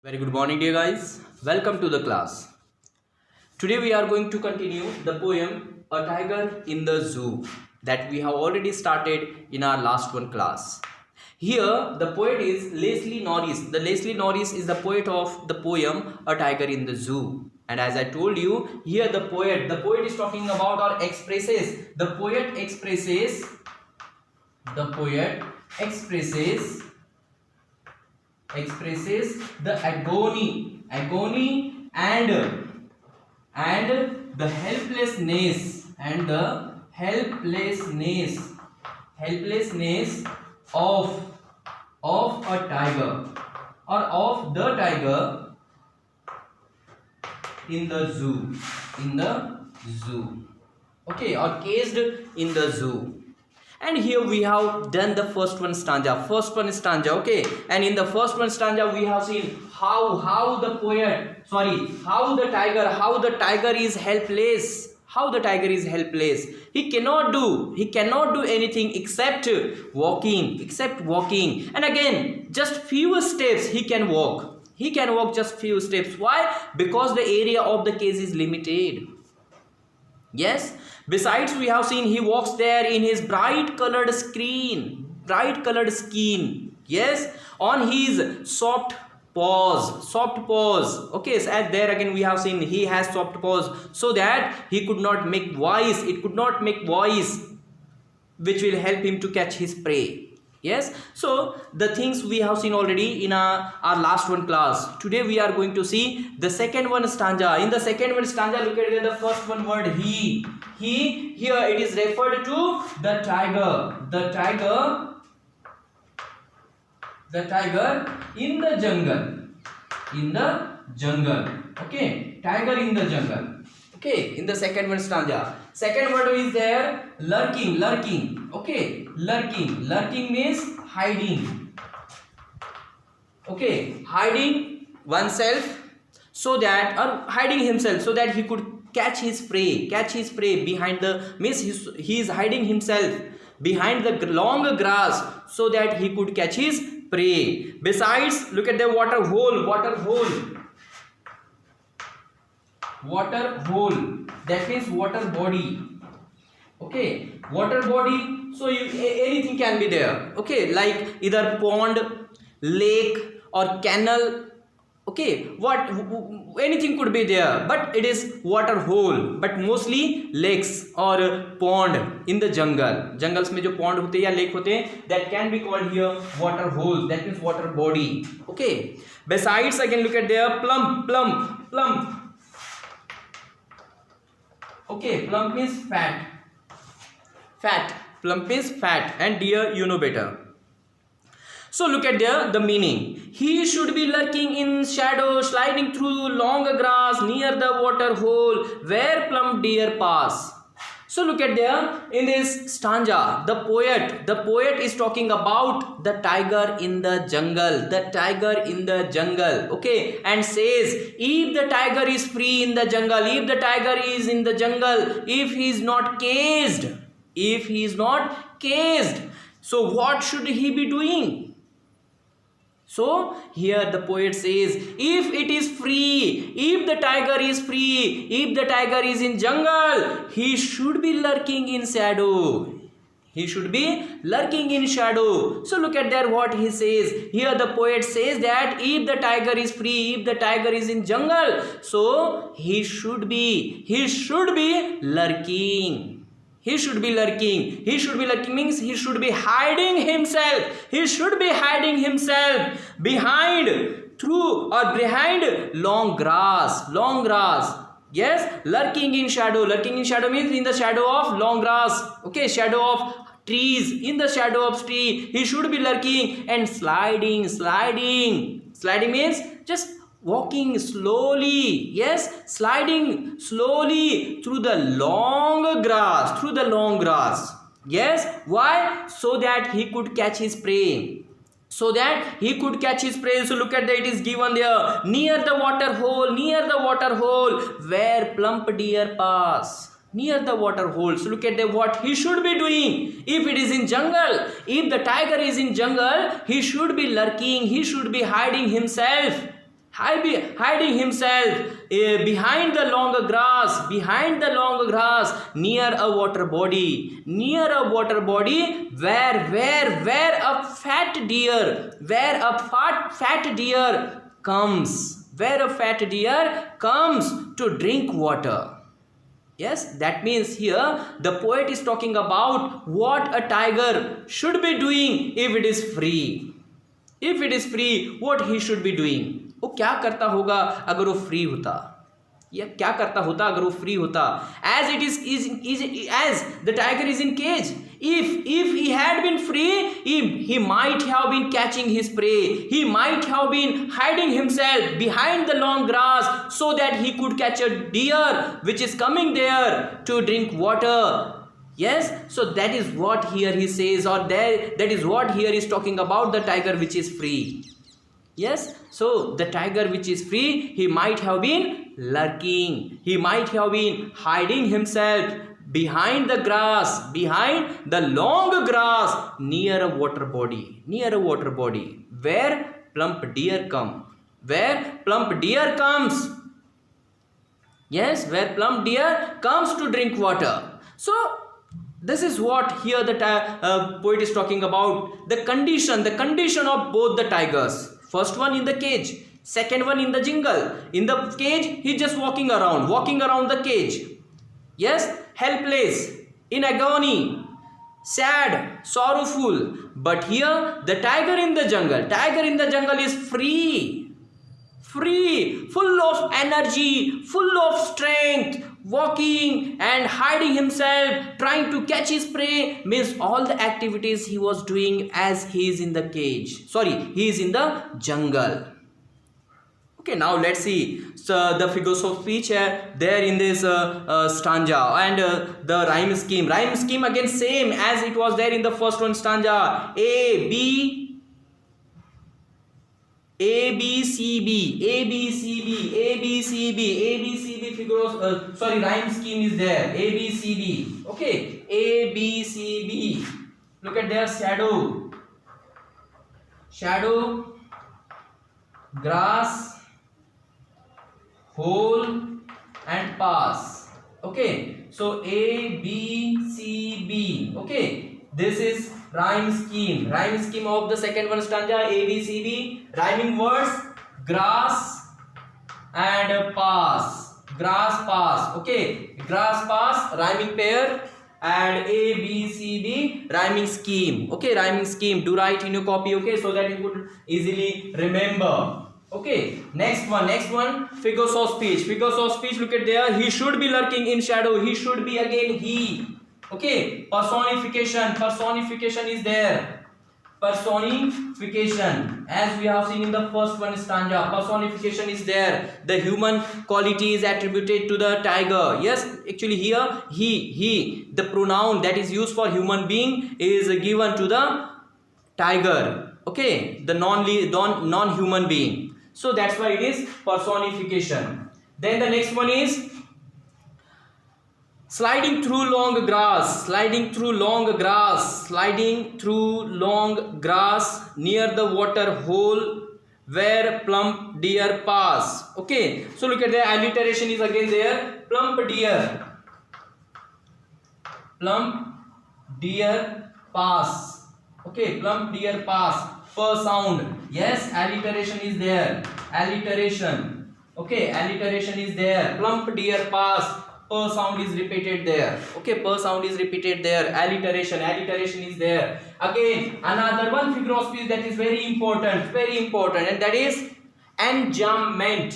Very good morning, dear guys. Welcome to the class. Today we are going to continue the poem A Tiger in the Zoo that we have already started in our last one class. Here the poet is Leslie Norris. The Leslie Norris is the poet of the poem A Tiger in the Zoo. And as I told you, here the poet is talking about or expresses. The poet expresses the agony and the helplessness of a tiger or of the tiger in the zoo okay, or caged in the zoo. And here we have done the first one stanza, okay. And in the first one stanza we have seen how the tiger is helpless. He cannot do anything except walking. And again, just few steps he can walk. Just few steps. Why? Because the area of the cage is limited. Yes. Besides, we have seen he walks there in his bright colored skin. Yes, on his soft paws. Okay, so at there again we have seen he has soft paws, so that he could not make voice. It could not make voice, which will help him to catch his prey. Yes, so the things we have seen already in our last one class. Today we are going to see the second one stanza. In the second one stanza, look at the first one word he. Here it is referred to the tiger in the jungle. Okay, tiger in the jungle. Okay, in the second one stanza. Second word is there lurking. Okay, lurking means hiding. Okay, hiding oneself so that, or hiding himself so that he could catch his prey behind the, means he is hiding himself behind the long grass so that he could catch his prey. Besides, look at the water hole, that means water body. Okay, water body, so anything can be there. Okay, like either pond, lake or canal. Okay, anything could be there, but it is water hole. But mostly lakes or pond in the jungles में जो pond होते हैं या lake होते हैं, that can be called here water hole. That means water body. Okay. Besides, again look at there plump. Okay, plump means fat. Plump means fat, and dear, you know better. So look at there the meaning. He should be lurking in shadow, sliding through long grass near the water hole where plump deer pass. So look at there in this stanza, the poet is talking about the tiger in the jungle. Okay, and says if the tiger is free in the jungle, if the tiger is in the jungle, if he is not caged, so what should he be doing? So here the poet says, if it is free, if the tiger is free, if the tiger is in jungle, he should be lurking in shadow. So look at there what he says. Here the poet says that if the tiger is free, if the tiger is in jungle, so he should be lurking. He should be lurking means he should be hiding himself. Behind long grass. Yes, lurking in shadow means in the shadow of long grass. Okay, shadow of trees, in the shadow of tree he should be lurking. And sliding means just walking slowly. Yes, sliding slowly through the long grass. Yes, why? So that he could catch his prey. So look at that, it is given there near the water hole where plump deer pass. Near the water hole. So look at what he should be doing. If it is in jungle, if the tiger is in jungle, he should be lurking, he should be hiding himself hiding himself behind the long grass near a water body, where a fat deer comes to drink water. Yes, that means here the poet is talking about what a tiger should be doing if it is free. If it is free, what he should be doing? वो क्या करता होगा अगर वो free होता, या क्या करता होता अगर वो फ्री होता? As it is as the tiger is in cage. If he had been free, he might have been catching his prey. He might have been hiding himself behind the long grass so that he could catch a deer which is coming there to drink water. Yes, so that is what here he says, or that is what here is talking about the tiger which is free. Yes, so the tiger which is free, he might have been lurking, he might have been hiding himself behind the long grass near a water body, where plump deer comes. Yes, where plump deer comes to drink water. So this is what here the poet is talking about, the condition of both the tigers. First one in the cage, second one in the jungle. In the cage, he just walking around the cage. Yes, helpless, in agony, sad, sorrowful. But here the tiger in the jungle is free, full of energy, full of strength, walking and hiding himself, trying to catch his prey. Means all the activities he was doing as he is in the he is in the jungle. Okay, now let's see the figures of speech there in this stanza, and the rhyme scheme again same as it was there in the first one stanza. A B C B figures, rhyme scheme is there. A B C B. Okay, A B C B. Look at their shadow, grass, hole and pass. Okay, so A B C B. Okay, this is rhyme scheme of the second one stanza. A B C B, rhyming words, grass and pass. Okay, grass, pass, rhyming pair, and A B C B, rhyming scheme. Okay, rhyming scheme, do write in your copy, okay, so that you could easily remember. Okay, next one, figures of speech. Look at there. He should be lurking in shadow. He should be again he. Okay, personification is there. Personification, as we have seen in the first one stanza, personification is there. The human quality is attributed to the tiger. Yes, actually here he, the pronoun that is used for human being is given to the tiger. Okay, the non-human being. So that's why it is personification. Then the next one is sliding through long grass near the water hole where plump deer pass. Okay, so look at the alliteration is again there. Plump deer pass. Okay, plump deer pass. Per sound. Yes, alliteration is there. Okay, alliteration is there. Plump deer pass. Per sound is repeated there. Okay, per sound is repeated there. Alliteration is there. Again, another one figure of speech that is very important, and that is enjambment.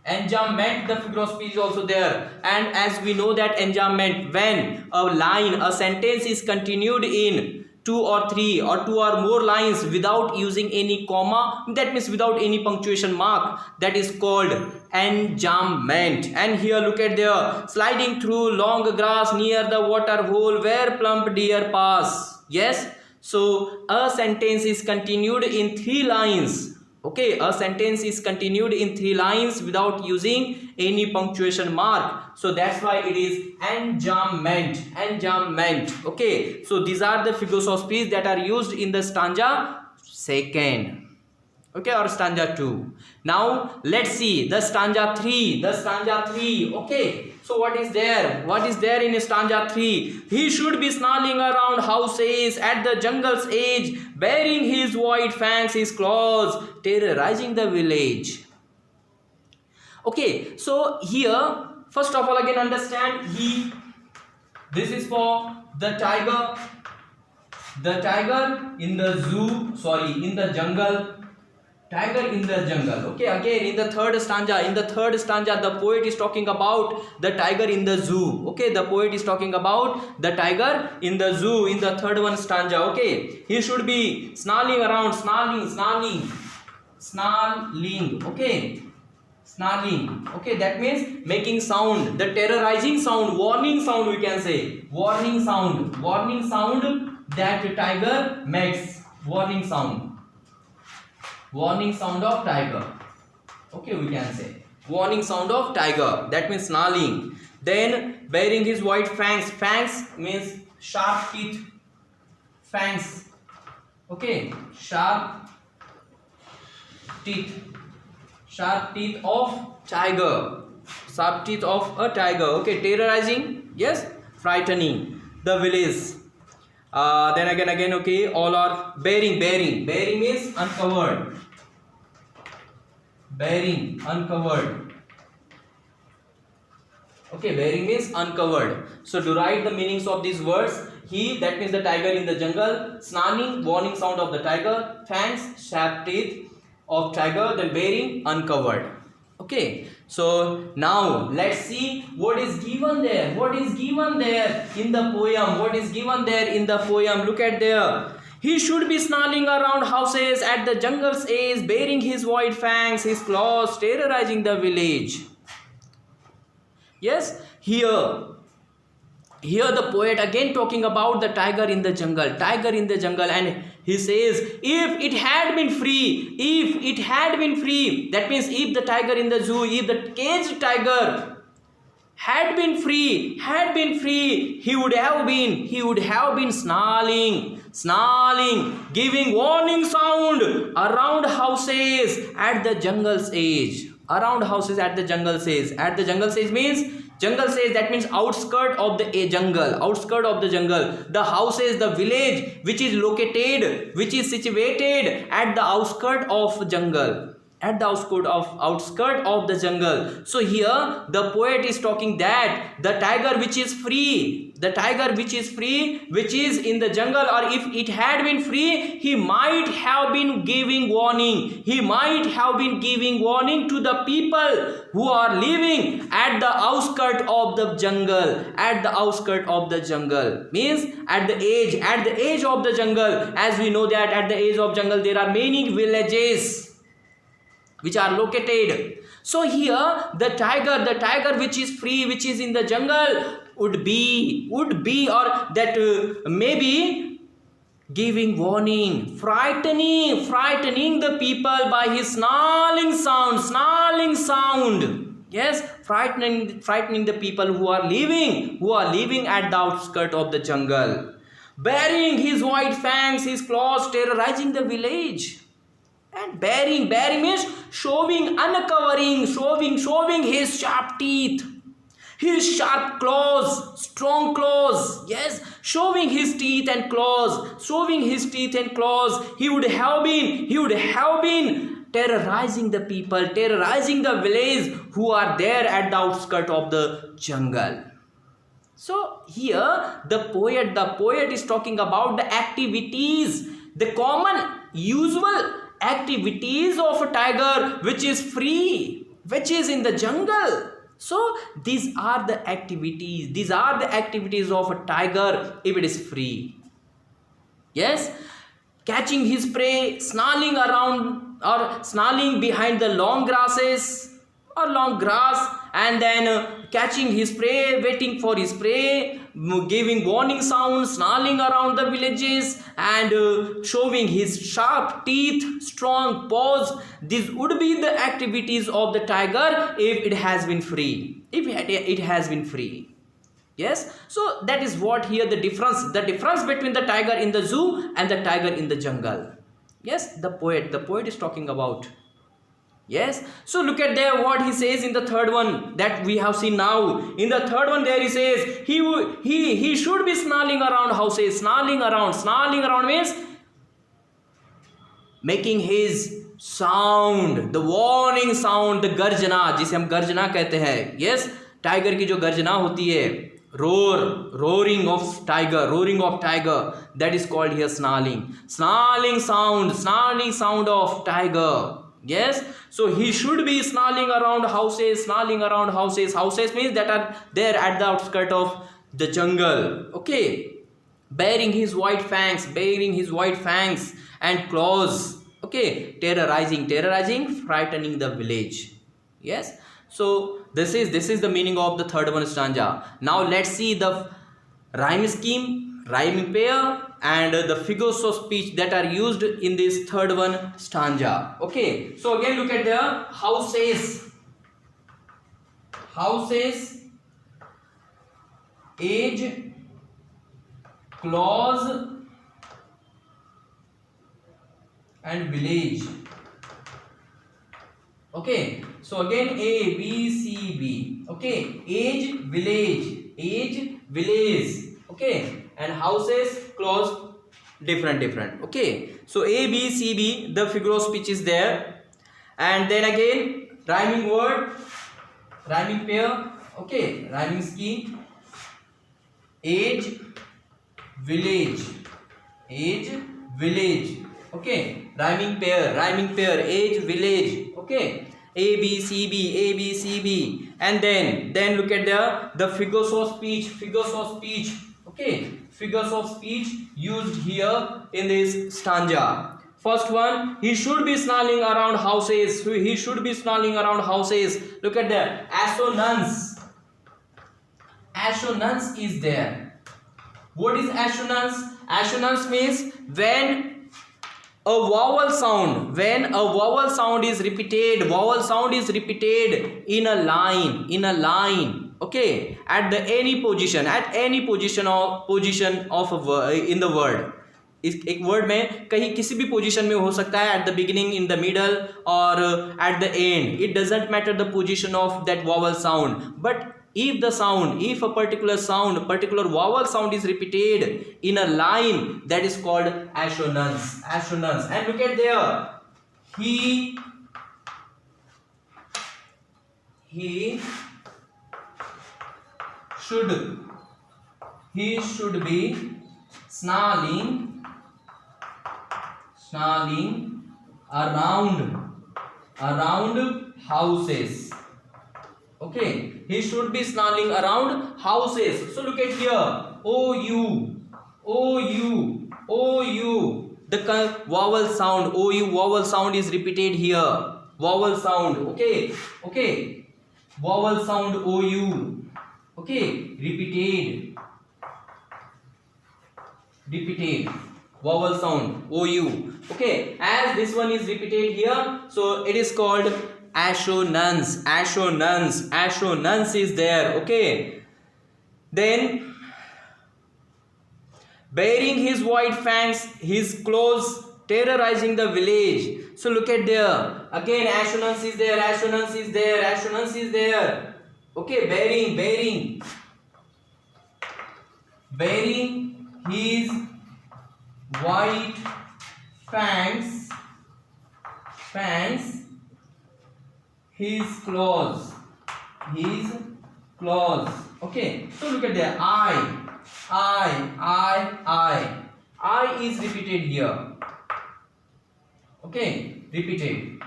Enjambment, the figure of speech is also there. And as we know that enjambment, when a sentence is continued in 2 or 3 or 2 or more lines without using any comma, that means without any punctuation mark, that is called enjambment. And here look at there, sliding through long grass near the water hole where plump deer pass. Yes, so a sentence is continued in 3 lines. Okay, a sentence is continued in 3 lines without using any punctuation mark. So that's why it is enjambment. Okay, so these are the figures of speech that are used in the stanza. second. Okay, or stanza 2. Now let's see the stanza 3. The stanza 3. Okay, so what is there? What is there in stanza 3? He should be snarling around houses at the jungle's edge, bearing his white fangs, his claws, terrorizing the village. Okay, so here first of all again understand this is for the tiger in the zoo, sorry, in the jungle. Tiger in the jungle. Okay, again in the third stanza, the poet is talking about the tiger in the zoo. Okay, the poet is talking about the tiger in the zoo in the third one stanza. Okay, he should be snarling around, snarling. Okay, snarling. Okay, that means making sound, the terrorizing sound, warning sound, we can say warning sound that the tiger makes. Warning sound of tiger. Okay, we can say warning sound of tiger, that means snarling. Then bearing his white fangs. Fangs means sharp teeth. Fangs. Okay, sharp teeth of tiger. Sharp teeth of a tiger. Okay, terrorizing, yes, frightening the village. Then again, okay, all are bearing means uncovered. Okay, bearing means uncovered. So to write the meanings of these words, he, that means the tiger in the jungle, snarling, warning sound of the tiger, fangs, sharp teeth of tiger, then bearing, uncovered. Okay, so now let's see what is given there. In the poem? Look at there. He should be snarling around houses at the jungle's edge, bearing his white fangs, his claws, terrorizing the village. Yes, here the poet again talking about the tiger in the jungle, and he says, if it had been free, that means if the tiger in the zoo, if the caged tiger had been free, he would have been snarling, giving warning sound around houses at the jungle's edge. At the jungle's edge means jungle says, that means outskirt of the jungle. The houses, the village which is situated at the outskirt of jungle. Outskirt of the jungle. So here the poet is talking that the tiger which is free, which is in the jungle, or if it had been free, he might have been giving warning. To the people who are living at the outskirt of the jungle. Means at the edge of the jungle. As we know that at the edge of jungle there are many villages which are located. So here the tiger which is free, which is in the jungle, would be or that maybe giving warning, frightening the people by his snarling sound. Yes, frightening the people who are living at the outskirts of the jungle, bearing his white fangs, his claws, terrorizing the village. And bearing means showing, uncovering, showing his sharp teeth, his sharp claws, strong claws. Yes, showing his teeth and claws. He would have been terrorizing the people, terrorizing the village who are there at the outskirts of the jungle. So here the poet is talking about the activities, the common usual activities of a tiger which is free, which is in the jungle. So these are the activities of a tiger if it is free. Yes, catching his prey, snarling around or snarling behind the long grass, and then catching his prey, waiting for his prey, giving warning sounds, snarling around the villages, and showing his sharp teeth, strong paws. These would be the activities of the tiger if it has been free. Yes, so that is what here the difference between the tiger in the zoo and the tiger in the jungle. Yes, the poet is talking about. Yes, so look at there what he says in the third one that we have seen now. In the third one there he says he should be snarling around houses. Snarling around means making his sound, the warning sound, the गर्जना, जिसे हम गर्जना कहते हैं. Yes, tiger की जो गर्जना होती है, roaring of tiger, that is called here snarling sound of tiger. Yes, so he should be snarling around houses. Houses means that are there at the outskirts of the jungle. Okay, bearing his white fangs and claws. Okay, terrorizing, frightening the village. Yes, so this is the meaning of the third one stanza. Now let's see the rhyme scheme, rhyming pair, and the figures of speech that are used in this third one stanza. Okay, so again look at the houses, age, clause, and village. Okay, so again A B C B. Okay, age, village. Okay, and houses, clause, different. Okay, so A B C B, the figure of speech is there, and then again rhyming word, rhyming pair. Okay, rhyming scheme, age, village. Okay, rhyming pair, age, village. Okay, A B C B, and then look at the figures of speech. Okay, figures of speech used here in this stanza. First one, he should be snarling around houses. Look at the assonance. Assonance is there. What is assonance? Assonance means when a vowel sound is repeated in a line. Okay, at any position of a word in the word. एक word में कहीं किसी भी position में हो सकता है, at the beginning, in the middle, or at the end. It doesn't matter the position of that vowel sound, but if a particular vowel sound is repeated in a line, that is called assonance. And look at there, he should be snarling around houses. Okay, he should be snarling around houses. So look at here, OU. The vowel sound, OU vowel sound is repeated here. Vowel sound, okay. Vowel sound OU. Okay, repeated. Vowel sound OU. Okay, as this one is repeated here, so it is called assonance is there. Okay, then bearing his white fangs, his claws, terrorizing the village. So look at there, again assonance is there. Okay, bearing his white fangs, his claws. Okay, so look at there, I is repeated here. Okay, repeated.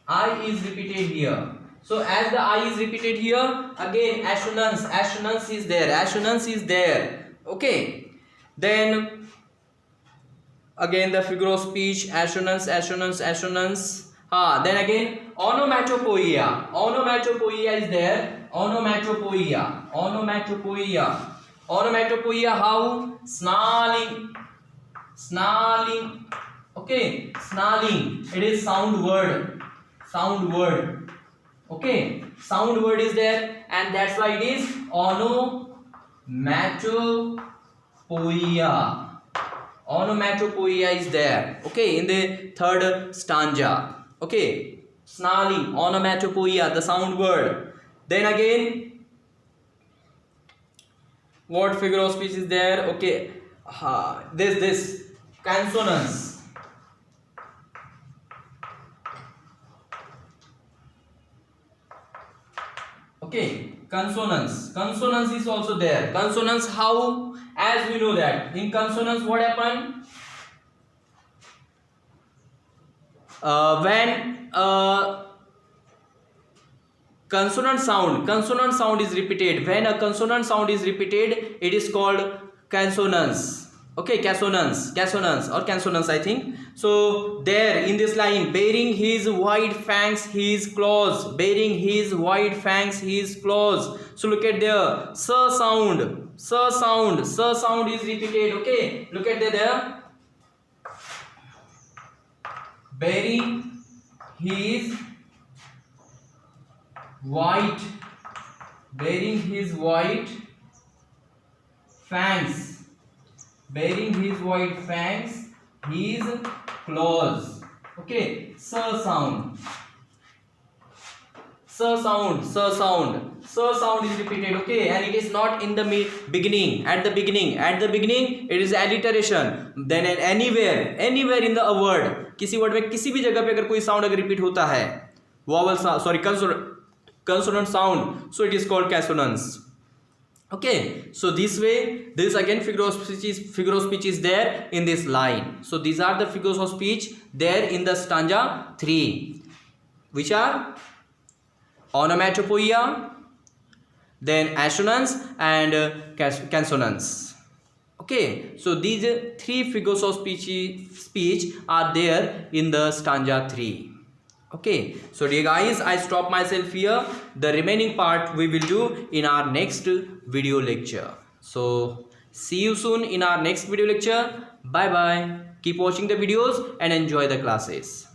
I is repeated here. So as the I is repeated here, again assonance is there. Okay, then again the figure of speech, assonance. Then again onomatopoeia is there. Onomatopoeia, how? Snarling. Okay, snarling, it is sound word. Okay, sound word is there, and that's why it is onomatopoeia. Onomatopoeia is there, okay, in the third stanza. Okay, snarling, onomatopoeia, the sound word. Then again, what figure of speech is there? Okay, this consonants. Okay, consonants is also there. Consonants, how? As we know that in consonants what happen, when consonant sound is repeated, when a consonant sound is repeated, it is called consonance. Okay, consonance or consonance, I think. So there in this line, bearing his wide fangs his claws, bearing his wide fangs his claws. So look at there, sound is repeated. Okay, look at there, bearing his white fangs, bearing his white fangs his claws. Okay, sound is repeated. Okay, and it is not in the beginning. At the beginning it is alliteration. Then anywhere in the word, किसी word में किसी भी जगह पे अगर कोई sound अगर repeat होता है, vowel sound, sorry, consonant sound, so it is called consonance. Okay, so this way, this again figure of speech is there in this line. So these are the figures of speech there in the stanza 3, which are onomatopoeia, then assonance and consonants. Okay, so these 3 figures of speech are there in the stanza 3. Okay, so dear guys, I stop myself here. The remaining part we will do in our next video lecture. So see you soon in our next video lecture. Bye bye. Keep watching the videos and enjoy the classes.